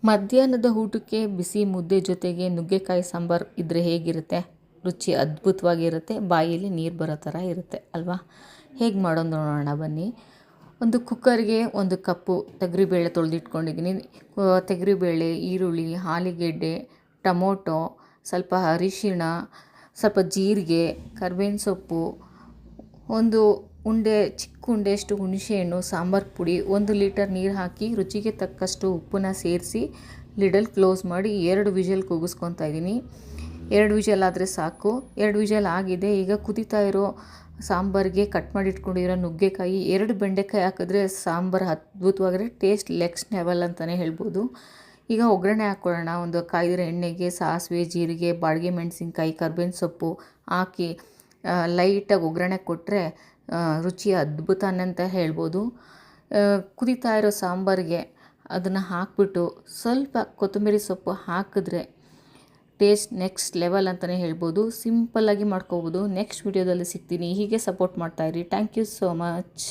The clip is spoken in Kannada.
ಮಧ್ಯಾಹ್ನದ ಊಟಕ್ಕೆ ಬಿಸಿ ಮುದ್ದೆ ಜೊತೆಗೆ ನುಗ್ಗೆಕಾಯಿ ಸಾಂಬಾರು ಇದ್ದರೆ ಹೇಗಿರುತ್ತೆ? ರುಚಿ ಅದ್ಭುತವಾಗಿರುತ್ತೆ, ಬಾಯಲ್ಲಿ ನೀರು ಬರೋ ಥರ ಇರುತ್ತೆ ಅಲ್ವಾ? ಹೇಗೆ ಮಾಡೋದು ನೋಡೋಣ ಬನ್ನಿ. ಒಂದು ಕುಕ್ಕರ್ಗೆ 1 ಕಪ್ಪು ತೊಗರಿಬೇಳೆ ತೊಳೆದಿಟ್ಕೊಂಡಿದ್ದೀನಿ. ತೊಗರಿಬೇಳೆ, ಈರುಳ್ಳಿ, ಆಲೂಗೆಡ್ಡೆ, ಟೊಮೊಟೊ, ಸ್ವಲ್ಪ ಅರಿಶಿಣ, ಸ್ವಲ್ಪ ಜೀರಿಗೆ, ಕರಿಬೇವಿನ ಸೊಪ್ಪು, ಒಂದು ಚಿಕ್ಕ ಉಂಡೆಯಷ್ಟು ಹುಣಸೆಹಣ್ಣು, ಸಾಂಬಾರು ಪುಡಿ, 1 ಲೀಟರ್ ನೀರು ಹಾಕಿ ರುಚಿಗೆ ತಕ್ಕಷ್ಟು ಉಪ್ಪನ್ನ ಸೇರಿಸಿ ಲಿಡಲ್ ಕ್ಲೋಸ್ ಮಾಡಿ 2 ವಿಷಲ್ ಕೂಗಿಸ್ಕೊತಾ ಇದ್ದೀನಿ. 2 ವಿಷಲ್ ಆದರೆ ಸಾಕು. 2 ವಿಷಲ್ ಆಗಿದೆ. ಈಗ ಕುದೀತಾ ಇರೋ ಸಾಂಬಾರಿಗೆ ಕಟ್ ಮಾಡಿ ಇಟ್ಕೊಂಡಿರೋ ನುಗ್ಗೆಕಾಯಿ, 2 ಬೆಂಡೆಕಾಯಿ ಹಾಕಿದ್ರೆ ಸಾಂಬಾರು ಅದ್ಭುತವಾಗಿರೋ ಟೇಸ್ಟ್ ನೆಕ್ಸ್ಟ್ ಲೆವೆಲ್ ಅಂತಲೇ ಹೇಳ್ಬೋದು. ಈಗ ಒಗ್ಗರಣೆ ಹಾಕ್ಕೊಳ್ಳೋಣ. ಒಂದು ಕಾಯ್ದಿರೋ ಎಣ್ಣೆಗೆ ಸಾಸಿವೆ, ಜೀರಿಗೆ, ಬಾಡಿಗೆ ಮೆಣಸಿನ್ಕಾಯಿ, ಕರಿಬೇವಿನ ಸೊಪ್ಪು ಹಾಕಿ ಲೈಟಾಗಿ ಒಗ್ಗರಣೆ ಕೊಟ್ಟರೆ ರುಚಿ ಅದ್ಭುತ ಅಂತ ಹೇಳ್ಬೋದು. ಕುದೀತಾ ಇರೋ ಸಾಂಬಾರಿಗೆ ಅದನ್ನು ಹಾಕ್ಬಿಟ್ಟು ಸ್ವಲ್ಪ ಕೊತ್ತಂಬರಿ ಸೊಪ್ಪು ಹಾಕಿದ್ರೆ ಟೇಸ್ಟ್ ನೆಕ್ಸ್ಟ್ ಲೆವೆಲ್ ಅಂತಲೇ ಹೇಳ್ಬೋದು. ಸಿಂಪಲ್ಲಾಗಿ ಮಾಡ್ಕೋಬೋದು. ನೆಕ್ಸ್ಟ್ ವಿಡಿಯೋದಲ್ಲಿ ಸಿಗ್ತೀನಿ. ಹೀಗೆ ಸಪೋರ್ಟ್ ಮಾಡ್ತಾಯಿರಿ. Thank you so much.